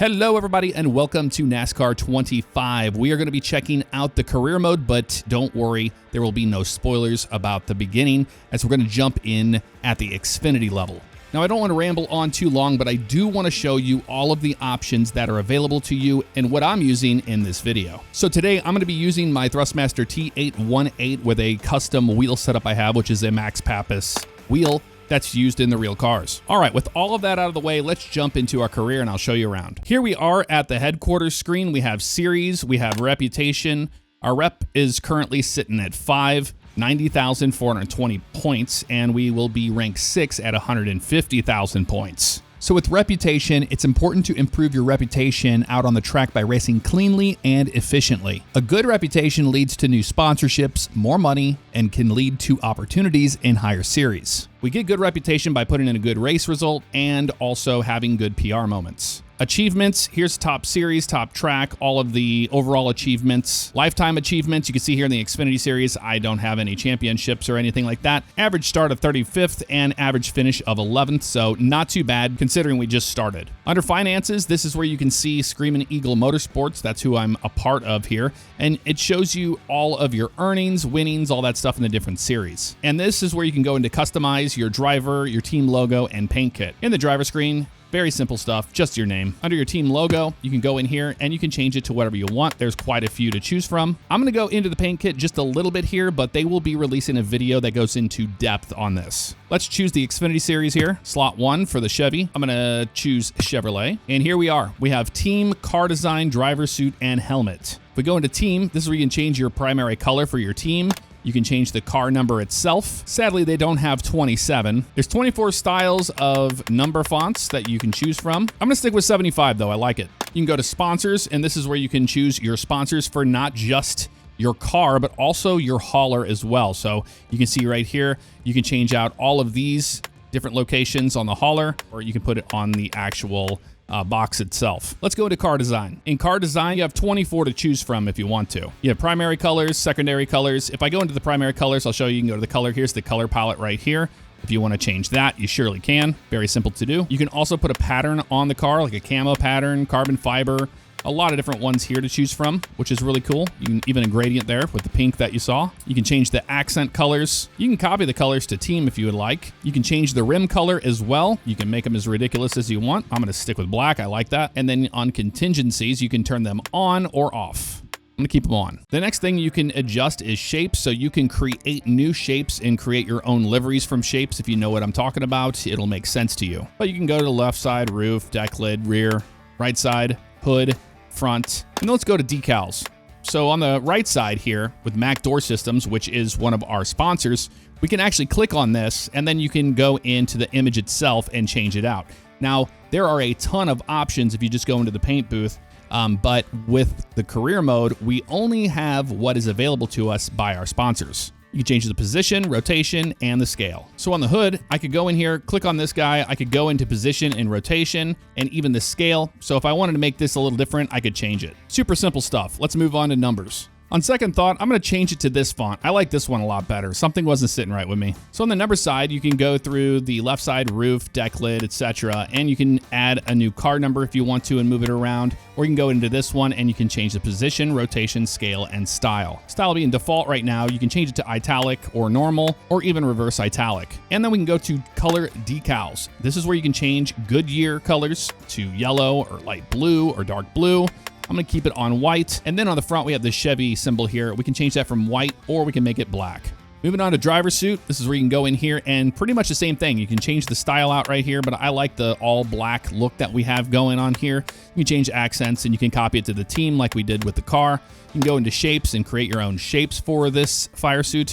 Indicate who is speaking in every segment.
Speaker 1: Hello everybody and welcome to NASCAR 25. We are going to be checking out the career mode, but don't worry, there will be no spoilers about the beginning as we're going to jump in at the Xfinity level. Now I don't want to ramble on too long, but I do want to show you all of the options that are available to you and what I'm using in this video. So today I'm going to be using my Thrustmaster T818 with a custom wheel setup I have, which is a Max Papis wheel that's used in the real cars. All right, with all of that out of the way, let's jump into our career and I'll show you around. Here we are at the headquarters screen. We have series, we have reputation. Our rep is currently sitting at 5, 90,420 points, and we will be ranked 6 at 150,000 points. So with reputation, it's important to improve your reputation out on the track by racing cleanly and efficiently. A good reputation leads to new sponsorships, more money, and can lead to opportunities in higher series. We get good reputation by putting in a good race result and also having good PR moments. Achievements, here's top series, top track, all of the overall achievements. Lifetime achievements, you can see here in the Xfinity series, I don't have any championships or anything like that. Average start of 35th and average finish of 11th, so not too bad considering we just started. Under finances, this is where you can see Screamin' Eagle Motorsports, that's who I'm a part of here, and it shows you all of your earnings, winnings, all that stuff in the different series. And this is where you can go into customize your driver, your team logo, and paint kit. In the driver screen, very simple stuff, just your name. Under your team logo, you can go in here and you can change it to whatever you want. There's quite a few to choose from. I'm gonna go into the paint kit just a little bit here, but they will be releasing a video that goes into depth on this. Let's choose the Xfinity series here. Slot 1 for the Chevy. I'm gonna choose Chevrolet. And here we are. We have team, car design, driver suit, and helmet. If we go into team, this is where you can change your primary color for your team. You can change the car number itself. Sadly, they don't have 27. There's 24 styles of number fonts that you can choose from. I'm gonna stick with 75 though, I like it. You can go to sponsors, and this is where you can choose your sponsors for not just your car, but also your hauler as well. So you can see right here, you can change out all of these different locations on the hauler, or you can put it on the actual box itself. Let's go into car design. In car design, you have 24 to choose from if you want to. You have primary colors, secondary colors. If I go into the primary colors, I'll show you can go to the color. Here's the color palette right here. If you want to change that, you surely can. Very simple to do. You can also put a pattern on the car, like a camo pattern, carbon fiber, a lot of different ones here to choose from, which is really cool. You can even a gradient there with the pink that you saw. You can change the accent colors. You can copy the colors to team if you would like. You can change the rim color as well. You can make them as ridiculous as you want. I'm gonna stick with black, I like that. And then on contingencies, you can turn them on or off. I'm gonna keep them on. The next thing you can adjust is shapes, so you can create new shapes and create your own liveries from shapes. If you know what I'm talking about, it'll make sense to you. But you can go to the left side, roof, deck lid, rear, right side, hood, front, and let's go to decals. So on the right side here with Mac Door Systems, which is one of our sponsors, we can actually click on this and then you can go into the image itself and change it out. Now, there are a ton of options if you just go into the paint booth, but with the career mode, we only have what is available to us by our sponsors. You can change the position, rotation, and the scale. So on the hood, I could go in here, click on this guy, I could go into position and rotation, and even the scale. So if I wanted to make this a little different, I could change it. Super simple stuff. Let's move on to numbers. On second thought, I'm gonna change it to this font. I like this one a lot better. Something wasn't sitting right with me. So on the number side, you can go through the left side, roof, deck lid, etc. And you can add a new car number if you want to and move it around. Or you can go into this one and you can change the position, rotation, scale, and style. Style being default right now, you can change it to italic or normal, or even reverse italic. And then we can go to color decals. This is where you can change Goodyear colors to yellow or light blue or dark blue. I'm gonna keep it on white. And then on the front, we have the Chevy symbol here. We can change that from white or we can make it black. Moving on to driver suit, this is where you can go in here and pretty much the same thing. You can change the style out right here, but I like the all black look that we have going on here. You can change accents and you can copy it to the team like we did with the car. You can go into shapes and create your own shapes for this fire suit.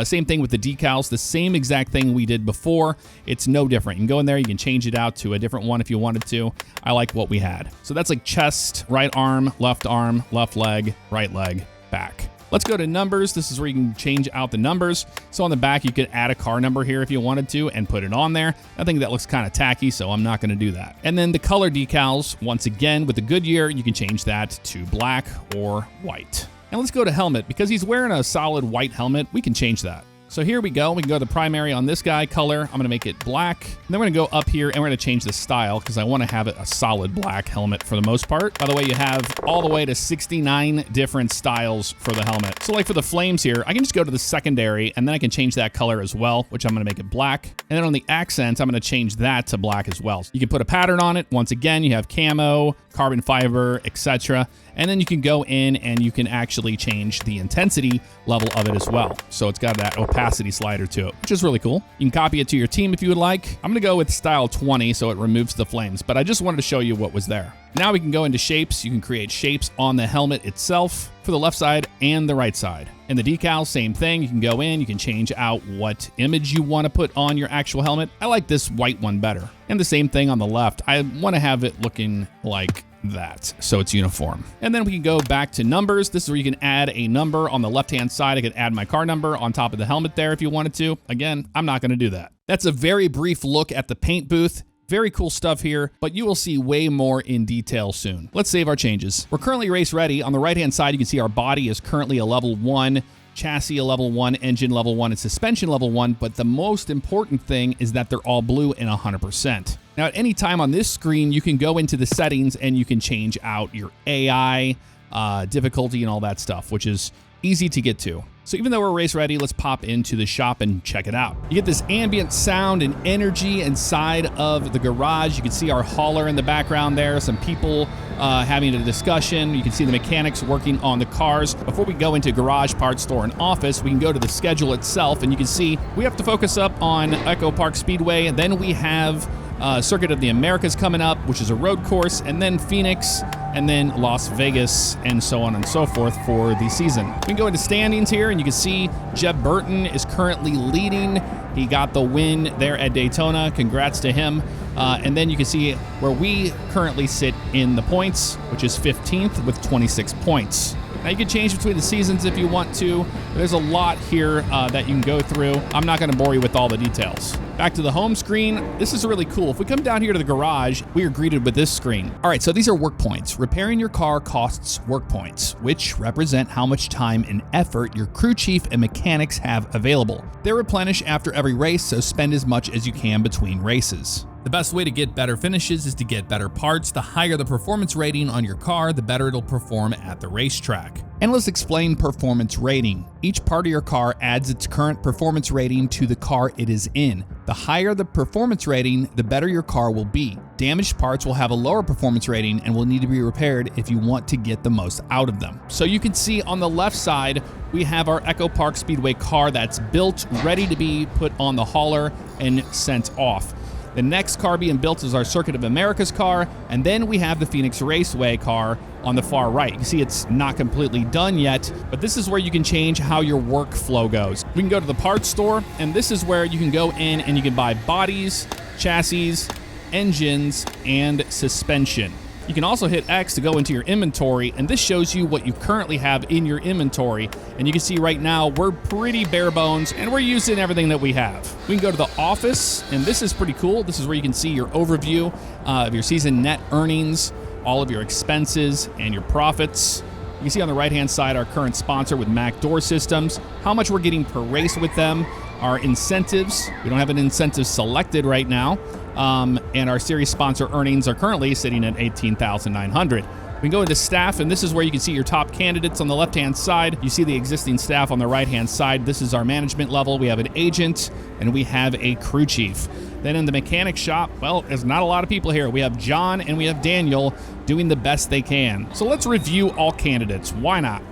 Speaker 1: Same thing with the decals, the same exact thing we did before. It's no different. You can go in there, you can change it out to a different one if you wanted to. I like what we had. So that's like chest, right arm, left leg, right leg, back. Let's go to numbers. This is where you can change out the numbers. So on the back, you could add a car number here if you wanted to and put it on there. I think that looks kind of tacky, so I'm not going to do that. And then the color decals, once again, with the Goodyear, you can change that to black or white. And let's go to helmet. Because he's wearing a solid white helmet, we can change that. So here we go. We can go to the primary on this guy, color. I'm going to make it black. And then we're going to go up here and we're going to change the style because I want to have it a solid black helmet for the most part. By the way, you have all the way to 69 different styles for the helmet. So like for the flames here, I can just go to the secondary and then I can change that color as well, which I'm going to make it black. And then on the accents, I'm going to change that to black as well. You can put a pattern on it. Once again, you have camo, carbon fiber, etc. And then you can go in and you can actually change the intensity level of it as well. So it's got that opacity slider to it, which is really cool. You can copy it to your team if you would like. I'm gonna go with style 20 so it removes the flames, but I just wanted to show you what was there. Now we can go into shapes. You can create shapes on the helmet itself for the left side and the right side. And the decals, same thing. You can go in, you can change out what image you want to put on your actual helmet. I like this white one better. And the same thing on the left. I want to have it looking like that, so it's uniform. And then we can go back to numbers. This is where you can add a number on the left-hand side. I could add my car number on top of the helmet there if you wanted to. Again, I'm not going to do that. That's a very brief look at the paint booth. Very cool stuff here, but you will see way more in detail soon. Let's save our changes. We're currently race ready. On the right-hand side, you can see our body is currently a level 1, chassis a level 1, engine level 1, and suspension level 1, but the most important thing is that they're all blue and 100%. Now, at any time on this screen, you can go into the settings and you can change out your AI, difficulty, and all that stuff, which is easy to get to. So even though we're race ready, let's pop into the shop and check it out. You get this ambient sound and energy inside of the garage. You can see our hauler in the background there, some people having a discussion. You can see the mechanics working on the cars. Before we go into garage, parts store, and office, we can go to the schedule itself, and you can see we have to focus up on Echo Park Speedway, and then we have Circuit of the Americas coming up, which is a road course, and then Phoenix, and then Las Vegas, and so on and so forth for the season. We can go into standings here, and you can see Jeb Burton is currently leading. He got the win there at Daytona. Congrats to him. And then you can see where we currently sit in the points, which is 15th with 26 points. Now you can change between the seasons if you want to. There's a lot here that you can go through. I'm not going to bore you with all the details. Back to the home screen. This is really cool. If we come down here to the garage, we are greeted with this screen. All right, so these are work points. Repairing your car costs work points, which represent how much time and effort your crew chief and mechanics have available. They're replenished after every race, so spend as much as you can between races. The best way to get better finishes is to get better parts. The higher the performance rating on your car, the better it'll perform at the racetrack. And let's explain performance rating. Each part of your car adds its current performance rating to the car it is in. The higher the performance rating, the better your car will be. Damaged parts will have a lower performance rating and will need to be repaired if you want to get the most out of them. So you can see on the left side, we have our Echo Park Speedway car that's built, ready to be put on the hauler and sent off. The next car being built is our Circuit of Americas car, and then we have the Phoenix Raceway car on the far right. You can see it's not completely done yet, but this is where you can change how your workflow goes. We can go to the parts store, and this is where you can go in and you can buy bodies, chassis, engines, and suspension. You can also hit X to go into your inventory, and this shows you what you currently have in your inventory. And you can see right now, we're pretty bare bones, and we're using everything that we have. We can go to the office, and this is pretty cool. This is where you can see your overview of your season net earnings, all of your expenses, and your profits. You can see on the right-hand side our current sponsor with Mac Door Systems, how much we're getting per race with them, our incentives. We don't have an incentive selected right now. And our series sponsor earnings are currently sitting at $18,900. We can go into staff, and this is where you can see your top candidates on the left-hand side. You see the existing staff on the right-hand side. This is our management level. We have an agent, and we have a crew chief. Then in the mechanic shop, well, there's not a lot of people here. We have John and we have Daniel doing the best they can. So let's review all candidates. Why not?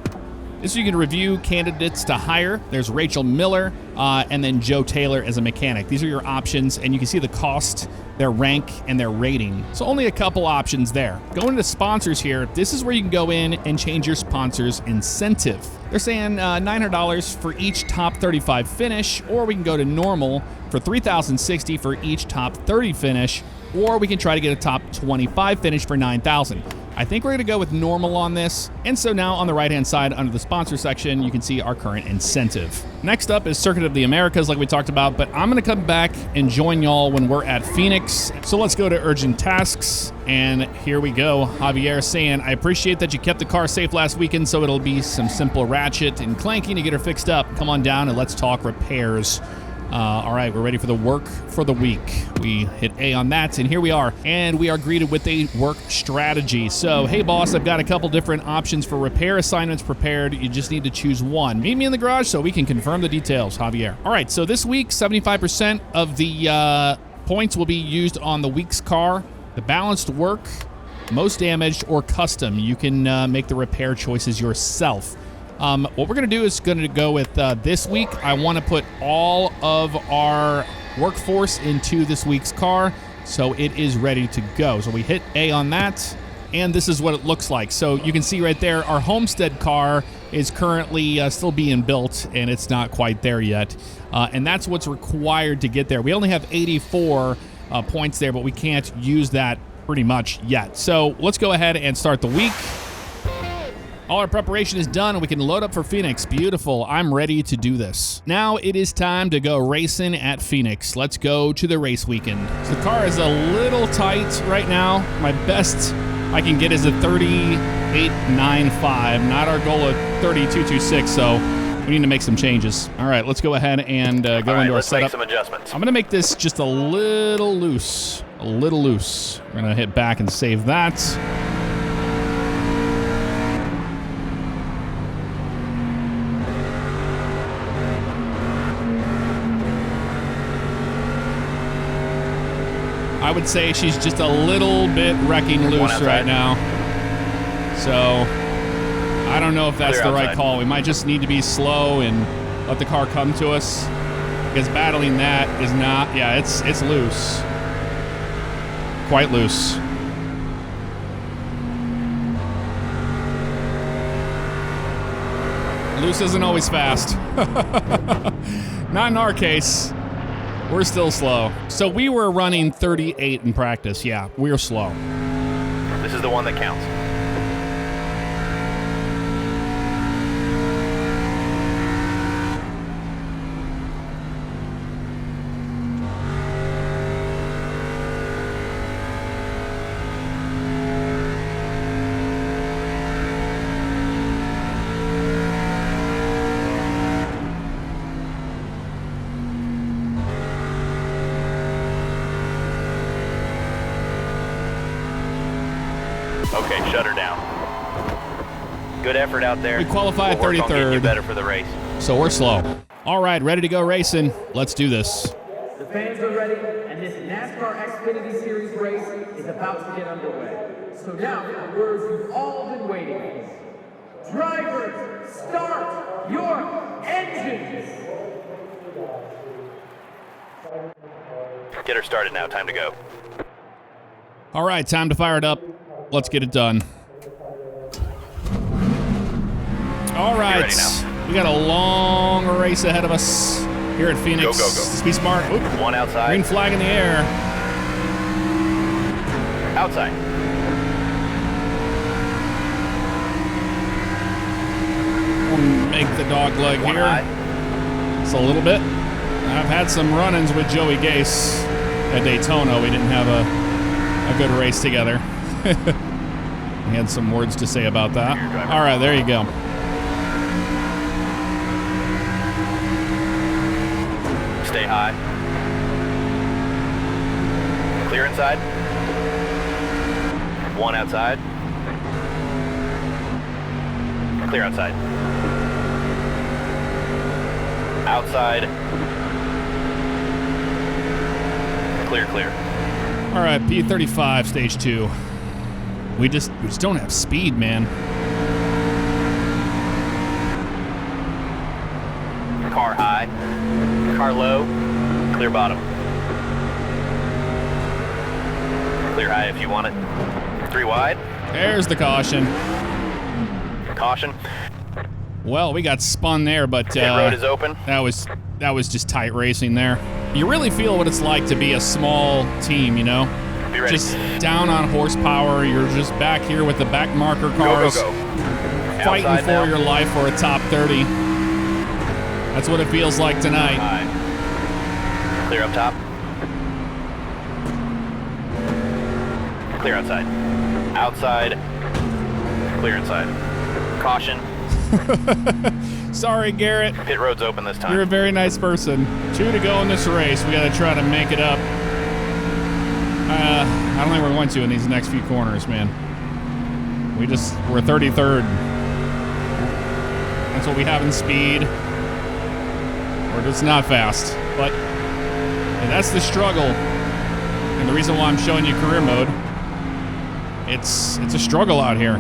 Speaker 1: This is where you can review candidates to hire. There's Rachel Miller and then Joe Taylor as a mechanic. These are your options, and you can see the cost, their rank, and their rating. So only a couple options there. Going to sponsors here, this is where you can go in and change your sponsor's incentive. They're saying $900 for each top 35 finish, or we can go to normal for $3,060 for each top 30 finish, or we can try to get a top 25 finish for $9,000. I think we're going to go with normal on this. And so now on the right-hand side under the sponsor section, you can see our current incentive. Next up is Circuit of the Americas, like we talked about, but I'm going to come back and join y'all when we're at Phoenix. So let's go to urgent tasks. And here we go. Javier saying, I appreciate that you kept the car safe last weekend, so it'll be some simple ratchet and clanking to get her fixed up. Come on down and let's talk repairs. All right, we're ready for the work for the week. We hit A on that, and here we are. And we are greeted with a work strategy. So, hey, boss, I've got a couple different options for repair assignments prepared. You just need to choose one. Meet me in the garage so we can confirm the details, Javier. All right, so this week, 75% of the points will be used on the week's car. The balanced work, most damaged, or custom. You can make the repair choices yourself. What we're going to do is going to go with this week. I want to put all of our workforce into this week's car, so it is ready to go. So we hit A on that, and this is what it looks like. So you can see right there, our Homestead car is currently still being built, and it's not quite there yet. And that's what's required to get there. We only have 84 points there, but we can't use that pretty much yet. So let's go ahead and start the week. All our preparation is done, and we can load up for Phoenix. Beautiful. I'm ready to do this. Now it is time to go racing at Phoenix. Let's go to the race weekend. So the car is a little tight right now. My best I can get is a 38.95, not our goal of 32.26, so we need to make some changes. All right, let's go ahead and go into our
Speaker 2: let's
Speaker 1: setup.
Speaker 2: make some adjustments.
Speaker 1: I'm going to make this just a little loose. A little loose. We're going to hit back and save that. I would say she's just a little bit wrecking loose right now. So I don't know if that's the right call. We might just need to be slow and let the car come to us, because battling that is not, yeah, it's loose. Quite loose. Loose isn't always fast. Not in our case. We're still slow. So we were running 38 in practice. Yeah, we're slow.
Speaker 2: This is the one that counts. Okay, shut her down. Good effort out there.
Speaker 1: We qualify at 33rd.
Speaker 2: Better for the race.
Speaker 1: So we're slow. All right, ready to go racing. Let's do this.
Speaker 3: The fans are ready, and this NASCAR Xfinity Series race is about to get underway. So now, for the words you've all been waiting for. Drivers, start your engines!
Speaker 2: Get her started now. Time to go.
Speaker 1: All right, time to fire it up. Let's get it done. All right, we got a long race ahead of us here at Phoenix.
Speaker 2: Go, go, go.
Speaker 1: Let's be smart. Oop.
Speaker 2: One outside.
Speaker 1: Green flag in the air.
Speaker 2: Outside.
Speaker 1: We'll make the dog leg
Speaker 2: One
Speaker 1: here.
Speaker 2: high.
Speaker 1: It's a little bit. I've had some run-ins with Joey Gase at Daytona. We didn't have a good race together. We had some words to say about that. All right, there you go.
Speaker 2: Stay high. Clear inside. One outside. Clear outside. Outside. Clear, clear.
Speaker 1: All right, P35, stage 2. We just don't have speed, man.
Speaker 2: Car high. Car low. Clear bottom. Clear high if you want it. 3 wide.
Speaker 1: There's the caution.
Speaker 2: Caution.
Speaker 1: Well, we got spun there, but
Speaker 2: Pit road is open.
Speaker 1: that was just tight racing there. You really feel what it's like to be a small team, you know?
Speaker 2: Be ready.
Speaker 1: just down on horsepower. You're just back here with the back marker cars.
Speaker 2: Go.
Speaker 1: Fighting
Speaker 2: Outside
Speaker 1: for
Speaker 2: now.
Speaker 1: your life for a top 30. That's what it feels like tonight.
Speaker 2: High. Clear up top. Clear outside. Outside. Clear inside. Caution.
Speaker 1: Sorry, Garrett.
Speaker 2: Pit road's open this time.
Speaker 1: You're a very nice person. 2 to go in this race. We got to try to make it up. I don't think we're going to in these next few corners, man. We're 33rd. That's what we have in speed. We're just not fast. But that's the struggle. And the reason why I'm showing you career mode, it's a struggle out here.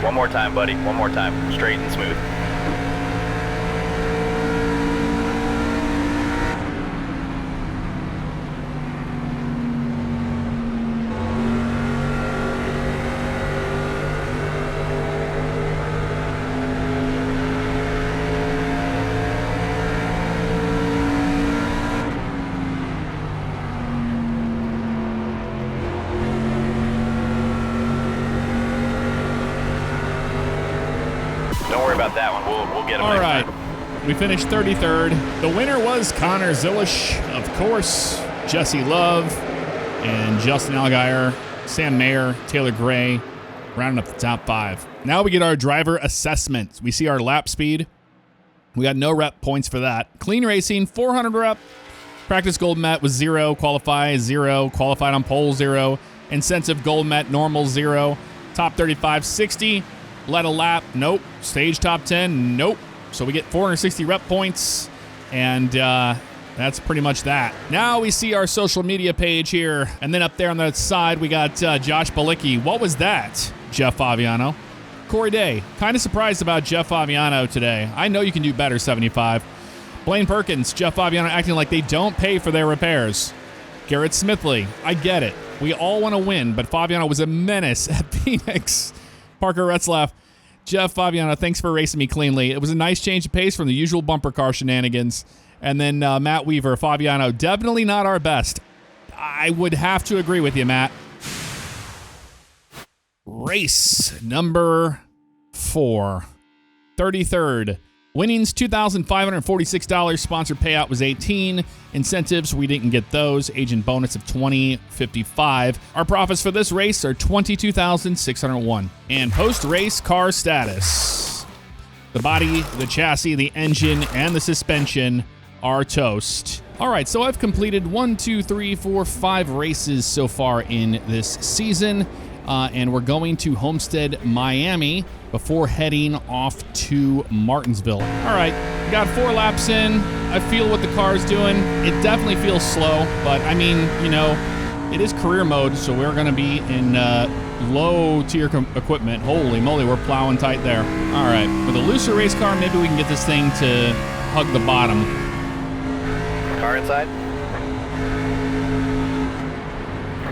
Speaker 2: One more time, buddy. One more time. Straight and smooth. Don't worry about that one. We'll get him
Speaker 1: All
Speaker 2: next
Speaker 1: right.
Speaker 2: time.
Speaker 1: We finished 33rd. The winner was Connor Zilish, of course, Jesse Love, and Justin Allgaier, Sam Mayer, Taylor Gray, rounding up the top 5. Now we get our driver assessment. We see our lap speed. We got no rep points for that. Clean racing, 400 rep. Practice gold met was 0. Qualify 0. Qualified on pole 0. Incentive gold met normal 0. Top 35 60. Led a lap, nope. Stage top 10, nope. So we get 460 rep points, and that's pretty much that. Now we see our social media page here, and then up there on the side we got Josh Balicki. What was that, Jeff Faviano? Corey Day, kind of surprised about Jeff Faviano today. I know you can do better, 75. Blaine Perkins, Jeff Faviano acting like they don't pay for their repairs. Garrett Smithley, I get it. We all want to win, but Faviano was a menace at Phoenix. Parker Retzlaff, Jeff Faviano, thanks for racing me cleanly. It was a nice change of pace from the usual bumper car shenanigans. And then Matt Weaver, Faviano, definitely not our best. I would have to agree with you, Matt. Race number 4, 33rd. Winnings, $2,546. Sponsor payout was $18. Incentives, we didn't get those. Agent bonus of $20.55. Our profits for this race are $22,601. And post-race car status. The body, the chassis, the engine, and the suspension are toast. All right, so I've completed 5 races so far in this season. And we're going to Homestead, Miami before heading off to Martinsville. All right, got 4 laps in. I feel what the car's doing. It definitely feels slow, but I mean, you know, it is career mode, so we're going to be in low tier equipment. Holy moly, we're plowing tight there. All right, with a looser race car, maybe we can get this thing to hug the bottom.
Speaker 2: Car inside.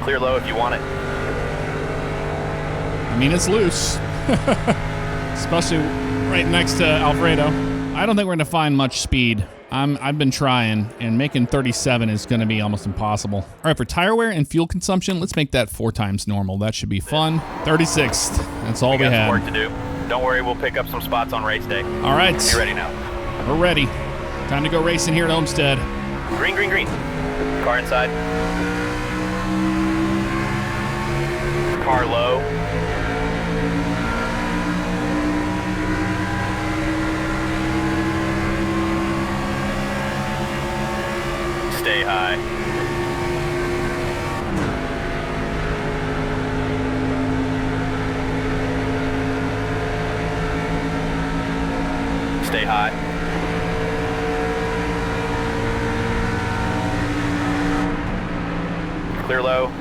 Speaker 2: Clear low if you want it.
Speaker 1: I mean, it's loose, especially right next to Alfredo. I don't think we're going to find much speed. I've been trying, and making 37 is going to be almost impossible. All right, for tire wear and fuel consumption, let's make that 4 times normal. That should be fun. 36th. That's all we
Speaker 2: got
Speaker 1: had.
Speaker 2: some work to do. Don't worry, we'll pick up some spots on race day.
Speaker 1: All right.
Speaker 2: You ready now?
Speaker 1: We're ready. Time to go racing here at Homestead.
Speaker 2: Green, green, green. Car inside. Car low. Stay high. Stay high. Clear low.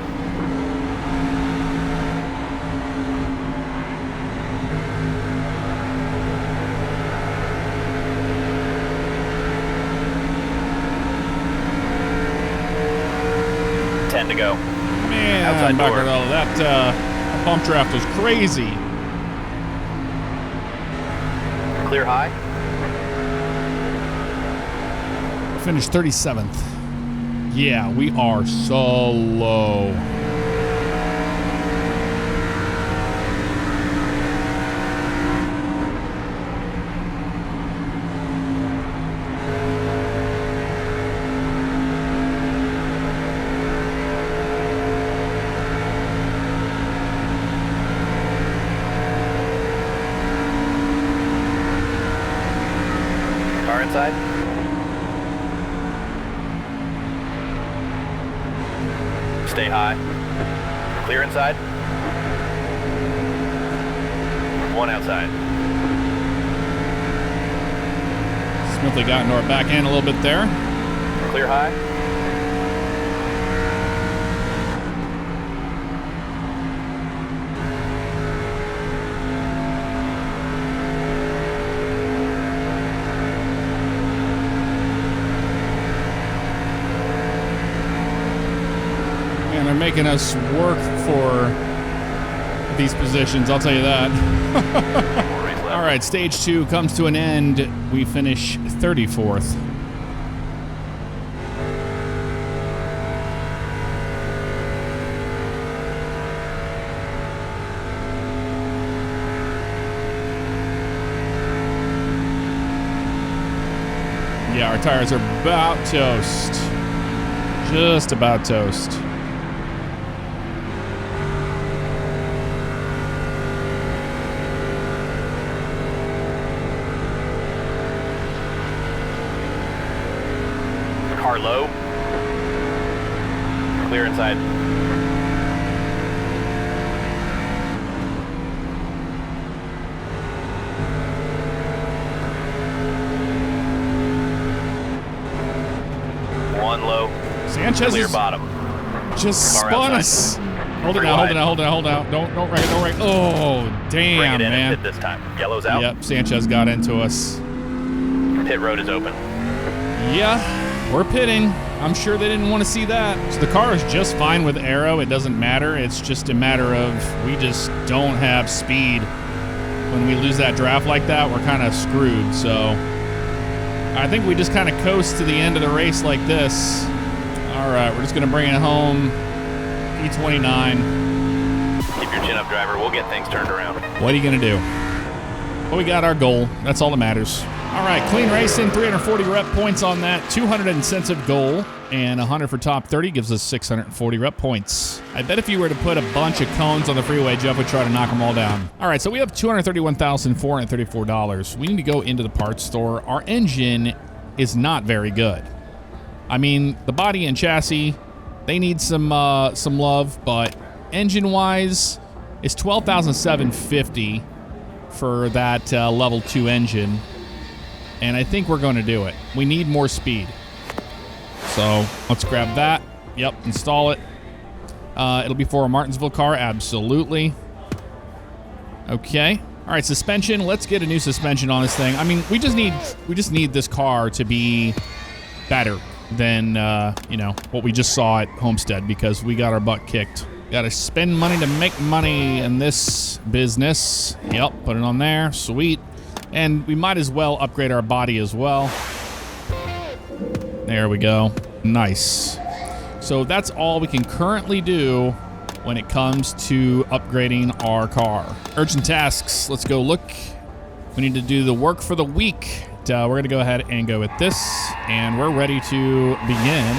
Speaker 2: To go.
Speaker 1: Man,
Speaker 2: outside door.
Speaker 1: That pump draft was crazy.
Speaker 2: Clear high.
Speaker 1: finished 37th. Yeah, we are so low.
Speaker 2: Car inside. Stay high. Clear inside. One outside.
Speaker 1: Smoothly got into our back end a little bit there.
Speaker 2: Clear high.
Speaker 1: Man, they're making us work for these positions, I'll tell you that. All right, stage 2 comes to an end. We finish 34th. Yeah, our tires are about toast. Just about toast.
Speaker 2: Car low. Clear inside. One low.
Speaker 1: Sanchez
Speaker 2: Clear
Speaker 1: is
Speaker 2: bottom.
Speaker 1: just
Speaker 2: Car
Speaker 1: spun
Speaker 2: outside.
Speaker 1: us. Hold it
Speaker 2: Three
Speaker 1: out, hold
Speaker 2: wide.
Speaker 1: it out, hold it out, hold it out. Don't wreck it, don't wreck it. Oh,
Speaker 2: Bring
Speaker 1: damn,
Speaker 2: it in and
Speaker 1: man.
Speaker 2: hit this time. Yellow's out.
Speaker 1: Yep, Sanchez got into us.
Speaker 2: Pit road is open.
Speaker 1: Yeah, we're pitting. I'm sure they didn't want to see that. So the car is just fine with aero. It doesn't matter. It's just a matter of we just don't have speed. When we lose that draft like that, we're kind of screwed. So I think we just kind of coast to the end of the race like this. All right, we're just going to bring it home. P29.
Speaker 2: Keep your chin up, driver. We'll get things turned around.
Speaker 1: What are you going to do? Well, we got our goal. That's all that matters. All right, clean racing, 340 rep points on that, 200 incentive goal, and 100 for top 30 gives us 640 rep points. I bet if you were to put a bunch of cones on the freeway, Jeff would try to knock them all down. All right, so we have $231,434. We need to go into the parts store. Our engine is not very good. I mean, the body and chassis, they need some love, but engine-wise, it's $12,750 for that level 2 engine. And I think we're going to do it. We need more speed. So let's grab that. Yep, install it. It'll be for a Martinsville car, absolutely. Okay. All right, suspension. Let's get a new suspension on this thing. I mean, we just need this car to be better than what we just saw at Homestead because we got our butt kicked. Got to spend money to make money in this business. Yep, put it on there. Sweet. And we might as well upgrade our body as well. There we go. Nice. So that's all we can currently do when it comes to upgrading our car. Urgent tasks. Let's go look. We need to do the work for the week. We're going to go ahead and go with this. And we're ready to begin.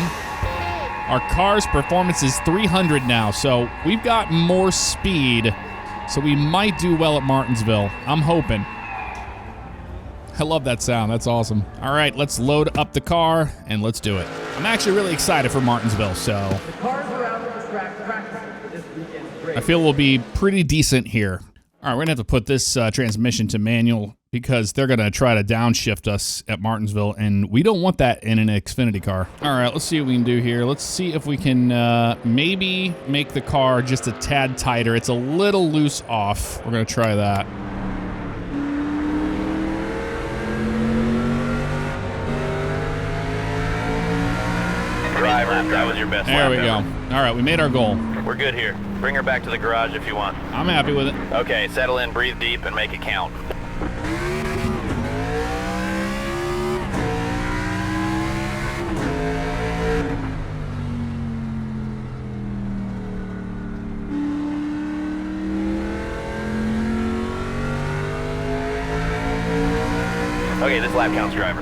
Speaker 1: Our car's performance is 300 now. So we've got more speed. So we might do well at Martinsville. I'm hoping. I love that sound. That's awesome. All right, let's load up the car and let's do it. I'm actually really excited for Martinsville, so
Speaker 3: The cars are out on the track practicing for this weekend's race.
Speaker 1: I feel we'll be pretty decent here. All right, we're going to have to put this transmission to manual because they're going to try to downshift us at Martinsville, and we don't want that in an Xfinity car. All right, let's see what we can do here. Let's see if we can maybe make the car just a tad tighter. It's a little loose off. We're going to try that.
Speaker 2: Driver, that was your best
Speaker 1: There
Speaker 2: lap
Speaker 1: we go.
Speaker 2: ever.
Speaker 1: All right, we made our goal.
Speaker 2: We're good here. Bring her back to the garage if you want.
Speaker 1: I'm happy with it.
Speaker 2: Okay, settle in, breathe deep, and make it count. Okay, this lap counts, driver.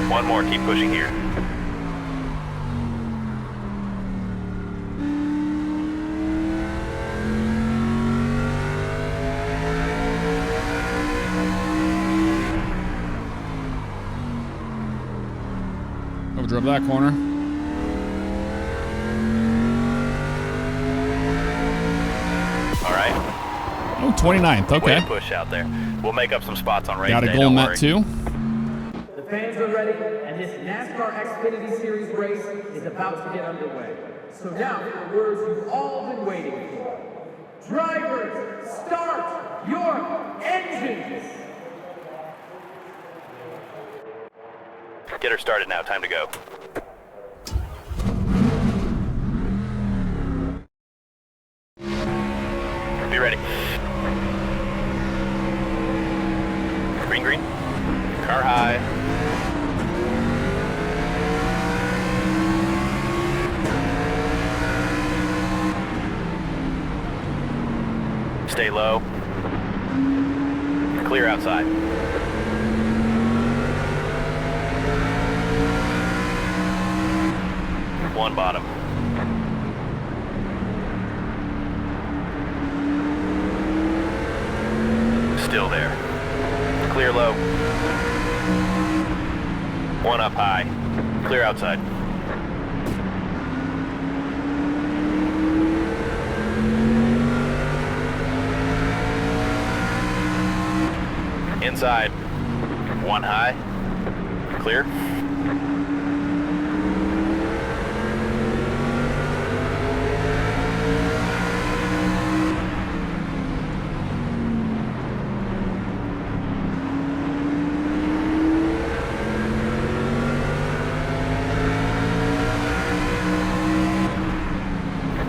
Speaker 2: One more, keep pushing here.
Speaker 1: Overdrove that corner.
Speaker 2: All right.
Speaker 1: Oh, 29th.
Speaker 2: Way
Speaker 1: Okay.
Speaker 2: to push out there. We'll make up some spots on race
Speaker 1: Got a
Speaker 2: day,
Speaker 1: goal
Speaker 2: don't
Speaker 1: met
Speaker 2: worry.
Speaker 1: too.
Speaker 3: The fans are ready, and this NASCAR Xfinity Series race is about to get underway. So now for the words you've all been waiting for. Drivers, start your engines!
Speaker 2: Get her started now, time to go. Be ready. Green, green. Car high. Stay low. Clear outside. One bottom. Still there. Clear low. One up high. Clear outside. Inside. One high. Clear.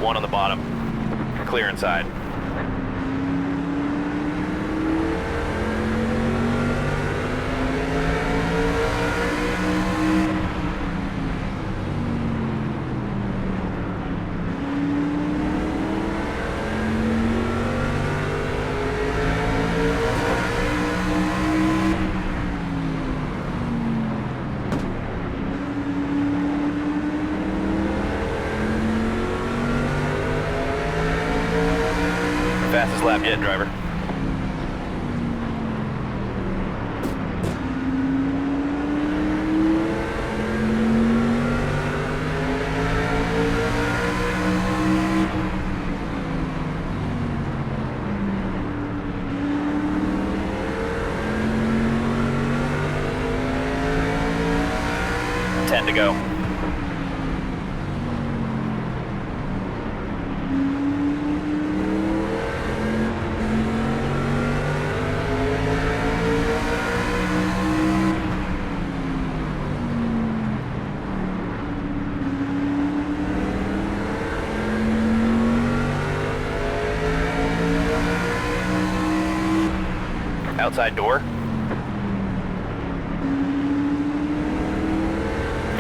Speaker 2: One on the bottom. Clear inside. Fastest lap yet, driver. Ten to go. Outside door.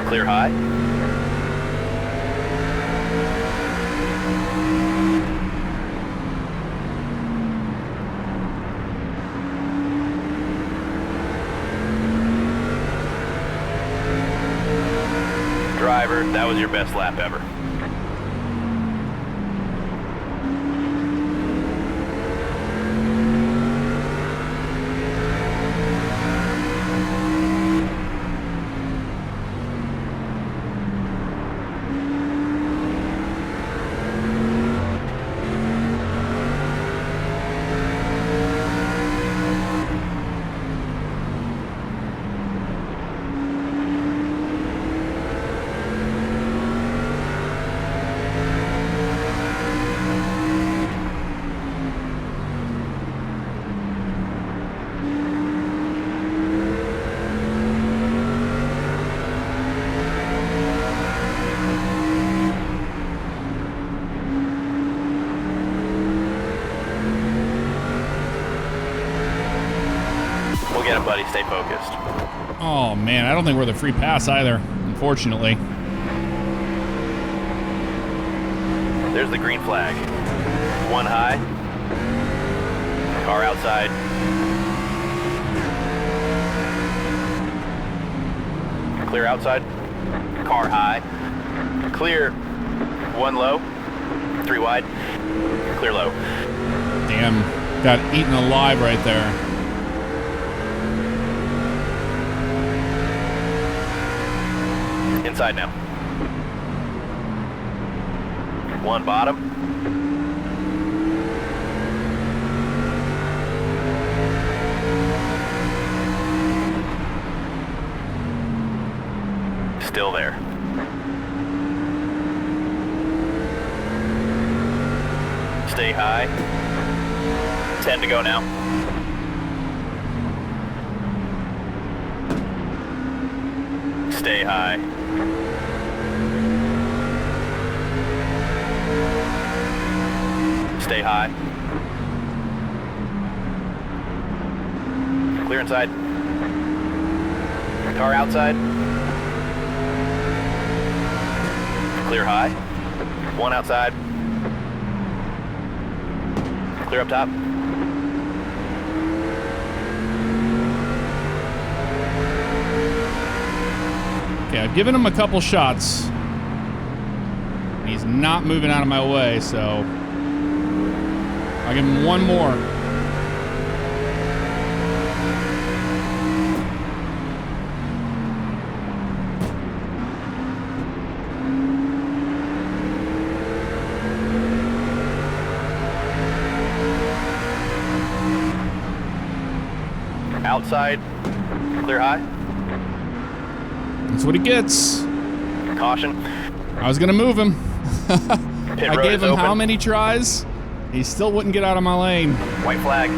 Speaker 2: Clear high. Driver, that was your best lap ever. buddy. Stay focused.
Speaker 1: Oh, man. I don't think we're the free pass either, unfortunately.
Speaker 2: There's the green flag. One high. Car outside. Clear outside. Car high. Clear. One low. Three wide. Clear low.
Speaker 1: Damn. Got eaten alive right there.
Speaker 2: Inside now. One bottom. Still there. Stay high. 10 to go now. Stay high. Stay high. Clear inside. Car outside. Clear high. One outside. Clear up top.
Speaker 1: Okay, I've given him a couple shots. He's not moving out of my way, so I'll give him one more.
Speaker 2: Outside. Clear high.
Speaker 1: That's what he gets.
Speaker 2: Caution.
Speaker 1: I was gonna move him.
Speaker 2: Pit
Speaker 1: I
Speaker 2: road
Speaker 1: gave
Speaker 2: is
Speaker 1: him
Speaker 2: open.
Speaker 1: how many tries? He still wouldn't get out of my lane.
Speaker 2: White flag.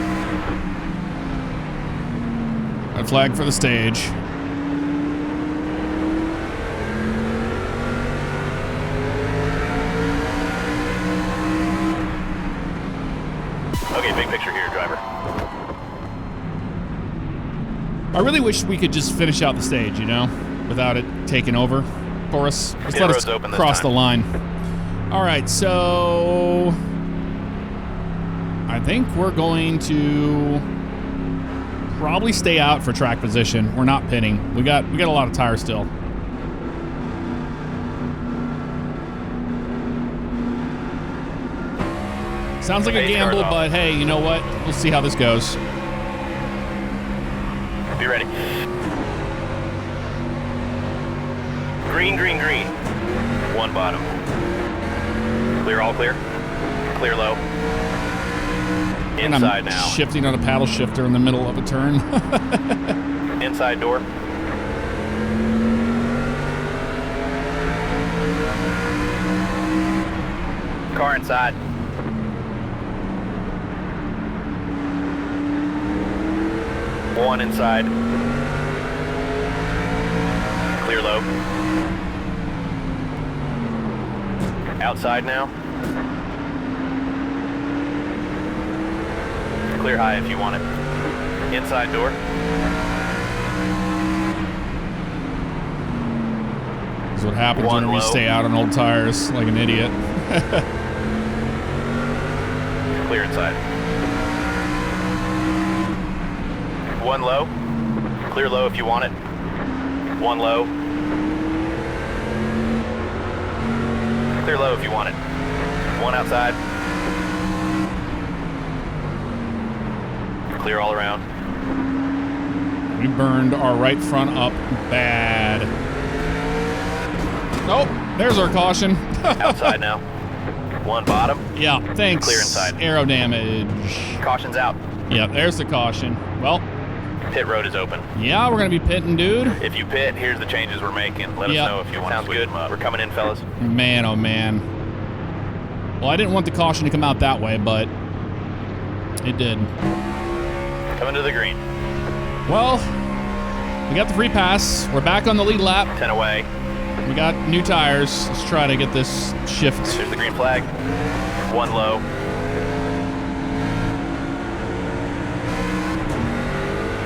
Speaker 1: A flag for the stage.
Speaker 2: Okay, big picture here, driver.
Speaker 1: I really wish we could just finish out the stage, you know, without it taking over for us. Just
Speaker 2: Pit
Speaker 1: let
Speaker 2: road's
Speaker 1: us
Speaker 2: open this
Speaker 1: cross the
Speaker 2: time.
Speaker 1: line. All right, so I think we're going to probably stay out for track position. We're not pitting. We got a lot of tires still. Sounds like a
Speaker 2: Pace
Speaker 1: gamble,
Speaker 2: cars off.
Speaker 1: but hey, you know what? We'll see how this goes.
Speaker 2: Be ready. Green, green, green. One bottom. Clear, all clear. Clear low.
Speaker 1: And
Speaker 2: Inside
Speaker 1: I'm
Speaker 2: now.
Speaker 1: shifting on a paddle shifter in the middle of a turn.
Speaker 2: Inside door. Car inside. One inside. Clear low. Outside now. Clear high if you want it. Inside door.
Speaker 1: This is what happens
Speaker 2: One
Speaker 1: when we
Speaker 2: low.
Speaker 1: stay out on old tires like an idiot.
Speaker 2: Clear inside. One low. Clear low if you want it. One low. Clear low if you want it. One outside. Clear all around.
Speaker 1: We burned our right front up bad. Oh, there's our caution.
Speaker 2: Outside now. One bottom.
Speaker 1: Yeah, thanks.
Speaker 2: Clear inside.
Speaker 1: Aero damage.
Speaker 2: Caution's out.
Speaker 1: Yeah, there's the caution. Well,
Speaker 2: Pit road is open.
Speaker 1: yeah, we're going to be pitting, dude.
Speaker 2: If you pit, here's the changes we're making. Let us
Speaker 1: Yep.
Speaker 2: know if you want to sweep them up. We're coming in, fellas.
Speaker 1: Man, oh man. Well, I didn't want the caution to come out that way, but it did.
Speaker 2: Coming to the green.
Speaker 1: Well, we got the free pass. We're back on the lead lap.
Speaker 2: 10 away.
Speaker 1: We got new tires. Let's try to get this shift.
Speaker 2: There's the green flag. One low.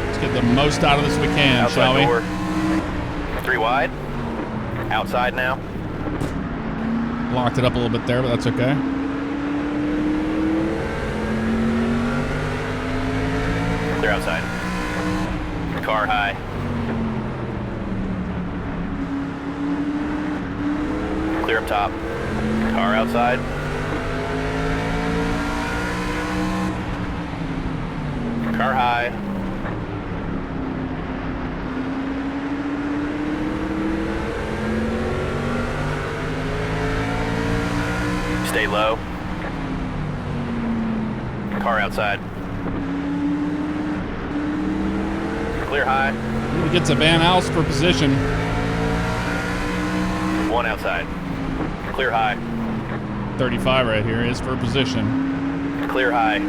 Speaker 1: Let's Get the most out of this we can,
Speaker 2: Outside
Speaker 1: shall we?
Speaker 2: door. 3 wide. Outside now.
Speaker 1: Locked it up a little bit there, but that's okay.
Speaker 2: Clear outside. Car high. Clear up top. Car outside. Car high. Stay low. Car outside. Clear high.
Speaker 1: He gets a Van Alst for position.
Speaker 2: 1 outside. Clear high.
Speaker 1: 35 right here is for position.
Speaker 2: Clear high.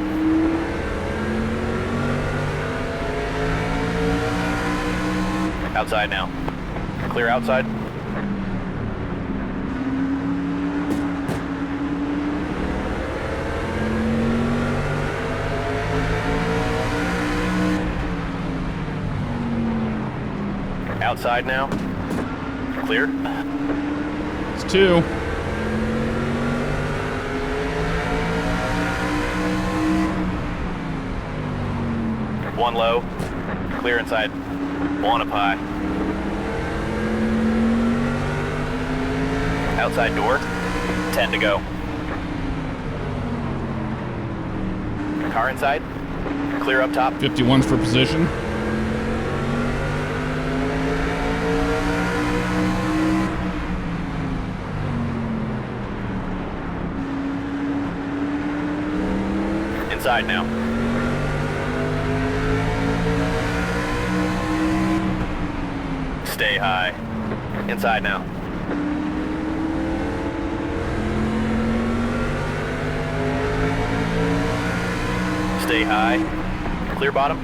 Speaker 2: Outside now. Clear outside. Outside now. Clear.
Speaker 1: It's 2.
Speaker 2: One low. Clear inside. 1 up high. Outside door. 10 to go. Car inside. Clear up top.
Speaker 1: 51's for position.
Speaker 2: Inside now. Stay high. Inside now. Stay high. Clear bottom.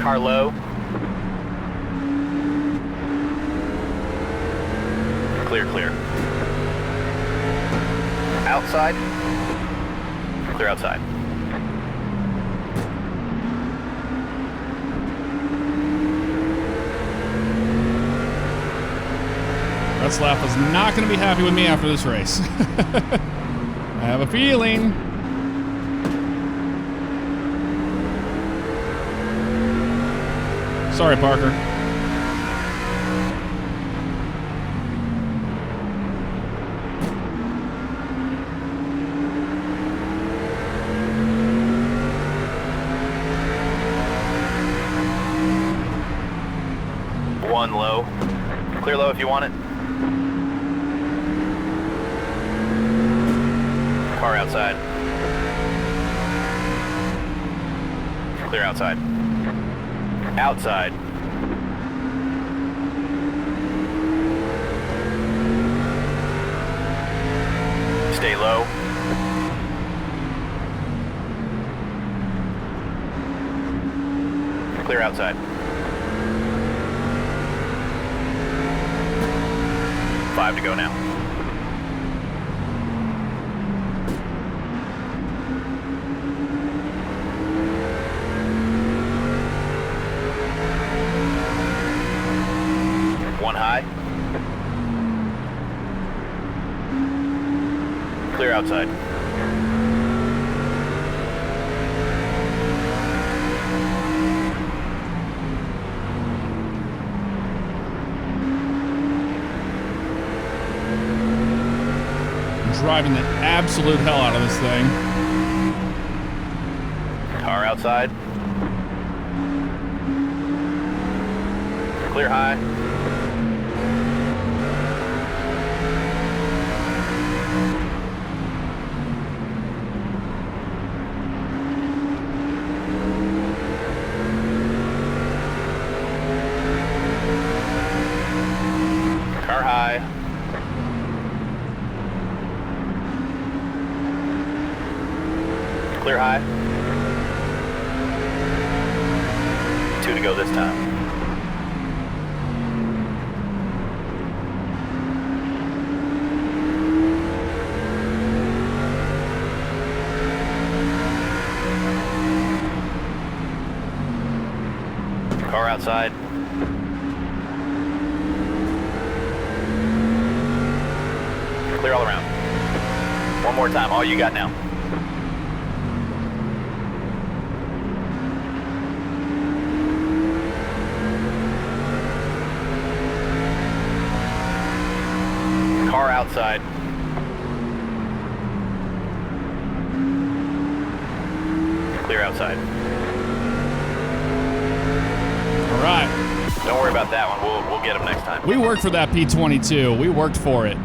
Speaker 2: Car low. Clear, clear. Outside. Clear outside.
Speaker 1: Retzlaff is not going to be happy with me after this race. I have a feeling. Sorry, Parker.
Speaker 2: One low. Clear low if you want it. Car outside. Clear outside. Outside. Stay low. Clear outside. 5 to go now. One high. Clear outside.
Speaker 1: Driving the absolute hell out of this thing.
Speaker 2: Car outside. Clear high. Car high. Clear high. 2 to go this time. Car outside. Clear all around. One more time, all you got now. Car outside. Clear outside.
Speaker 1: All right.
Speaker 2: Don't worry about that one. We'll get them next time.
Speaker 1: We worked for that P22. We worked for it.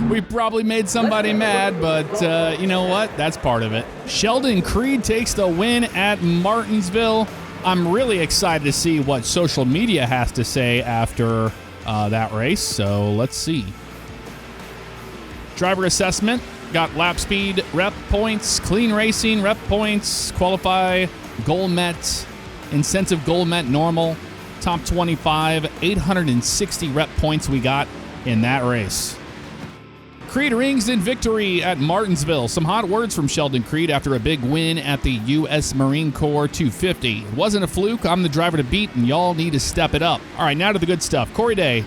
Speaker 1: We probably made somebody mad, but you know what? That's part of it. Sheldon Creed takes the win at Martinsville. I'm really excited to see what social media has to say after that race, so let's see. Driver assessment, got lap speed, rep points, clean racing, rep points, qualify, goal met, incentive goal met normal, top 25, 860 rep points we got in that race. Creed rings in victory at Martinsville. Some hot words from Sheldon Creed after a big win at the U.S. Marine Corps 250. It wasn't a fluke. I'm the driver to beat, and y'all need to step it up. All right, now to the good stuff. Corey Day,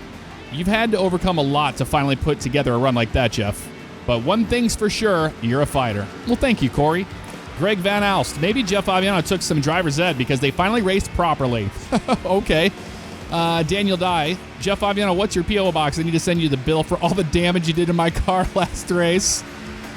Speaker 1: you've had to overcome a lot to finally put together a run like that, Jeff. But one thing's for sure, you're a fighter. Well, thank you, Corey. Greg Van Alst, maybe Jeff Aviano took some driver's ed because they finally raced properly. Okay. Daniel Dye, Jeff Aviano, what's your P.O. box? I need to send you the bill for all the damage you did in my car last race.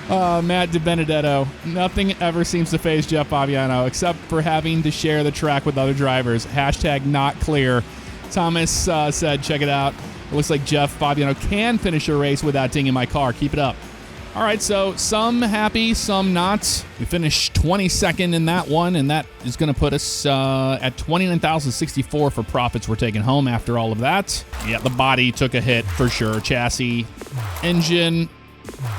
Speaker 1: Matt DiBenedetto, nothing ever seems to faze Jeff Aviano except for having to share the track with other drivers. Hashtag not clear. Thomas said, check it out. It looks like Jeff Fabiano can finish a race without dinging my car. Keep it up. All right, so some happy, some not. We finished 22nd in that one, and that is going to put us at $29,064 for profits we're taking home after all of that. Yeah, the body took a hit for sure. Chassis, engine,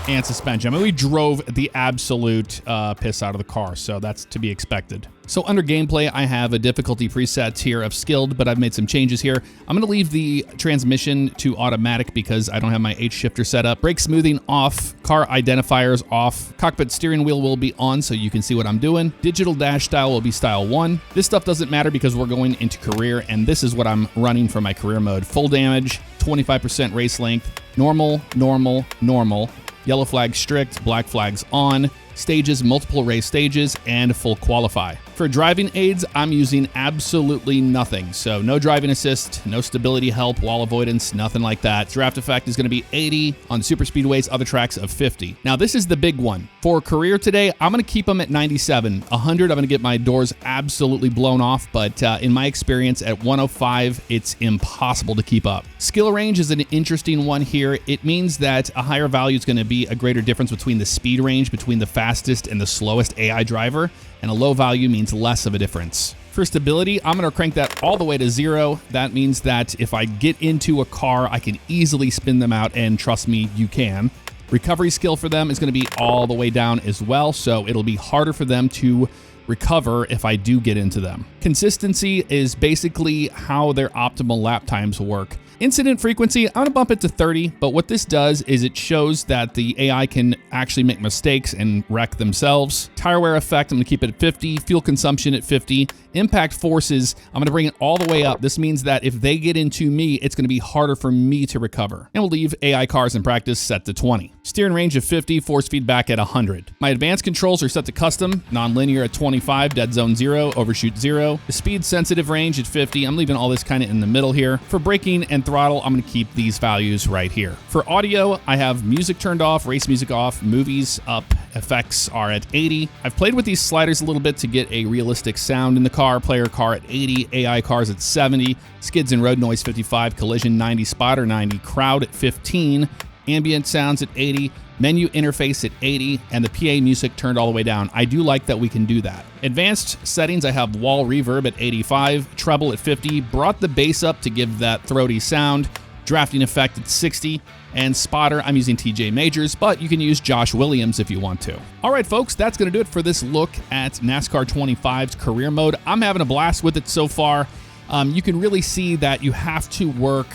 Speaker 1: and suspension. I mean, we drove the absolute piss out of the car, so that's to be expected. So under gameplay, I have a difficulty preset here of skilled, but I've made some changes here. I'm going to leave the transmission to automatic because I don't have my H shifter set up. Brake smoothing off, car identifiers off, cockpit steering wheel will be on so you can see what I'm doing. Digital dash style will be style 1. This stuff doesn't matter because we're going into career, and this is what I'm running for my career mode. Full damage, 25% race length, normal, normal, normal, yellow flag strict, black flags on, stages, multiple race stages, and full qualify. For driving aids, I'm using absolutely nothing. So no driving assist, no stability help, wall avoidance, nothing like that. Draft effect is going to be 80 on super speedways, other tracks of 50. Now this is the big one. For career today, I'm going to keep them at 97. 100, I'm going to get my doors absolutely blown off, but in my experience at 105, it's impossible to keep up. Skill range is an interesting one here. It means that a higher value is going to be a greater difference between the speed range between the fastest and the slowest AI driver, and a low value means less of a difference. For stability, I'm going to crank that all the way to 0. That means that if I get into a car, I can easily spin them out, and trust me, you can. Recovery skill for them is going to be all the way down as well, so it'll be harder for them to recover if I do get into them. Consistency is basically how their optimal lap times work. Incident frequency, I'm going to bump it to 30, but what this does is it shows that the AI can actually make mistakes and wreck themselves. Tire wear effect, I'm going to keep it at 50. Fuel consumption at 50. Impact forces, I'm going to bring it all the way up. This means that if they get into me, it's going to be harder for me to recover. And we'll leave AI cars in practice set to 20. Steering range of 50, force feedback at 100. My advanced controls are set to custom, non-linear at 25, dead zone 0, overshoot 0. The speed sensitive range at 50. I'm leaving all this kind of in the middle here. For braking and throttle, I'm going to keep these values right here. For audio, I have music turned off, race music off, movies up, effects are at 80. I've played with these sliders a little bit to get a realistic sound in the car. Player car at 80, AI cars at 70, skids and road noise 55, collision 90, spotter 90, crowd at 15, ambient sounds at 80, menu interface at 80, and the PA music turned all the way down. I do like that we can do that. Advanced settings, I have wall reverb at 85, treble at 50, brought the bass up to give that throaty sound, drafting effect at 60, and spotter, I'm using TJ Majors, but you can use Josh Williams if you want to. All right, folks, that's going to do it for this look at NASCAR 25's career mode. I'm having a blast with it so far. You can really see that you have to work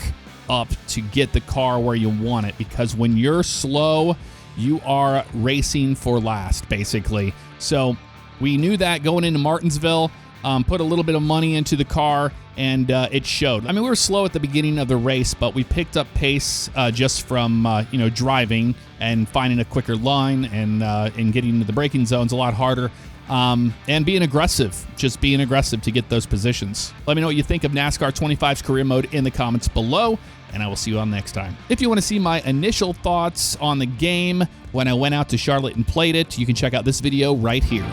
Speaker 1: up to get the car where you want it, because when you're slow, you are racing for last, basically. So we knew that going into Martinsville, put a little bit of money into the car, and it showed. I mean, we were slow at the beginning of the race, but we picked up pace just from driving and finding a quicker line, and getting into the braking zones a lot harder. And being aggressive, just being aggressive to get those positions. Let me know what you think of NASCAR 25's career mode in the comments below, and I will see you on next time. If you want to see my initial thoughts on the game when I went out to Charlotte and played it, you can check out this video right here.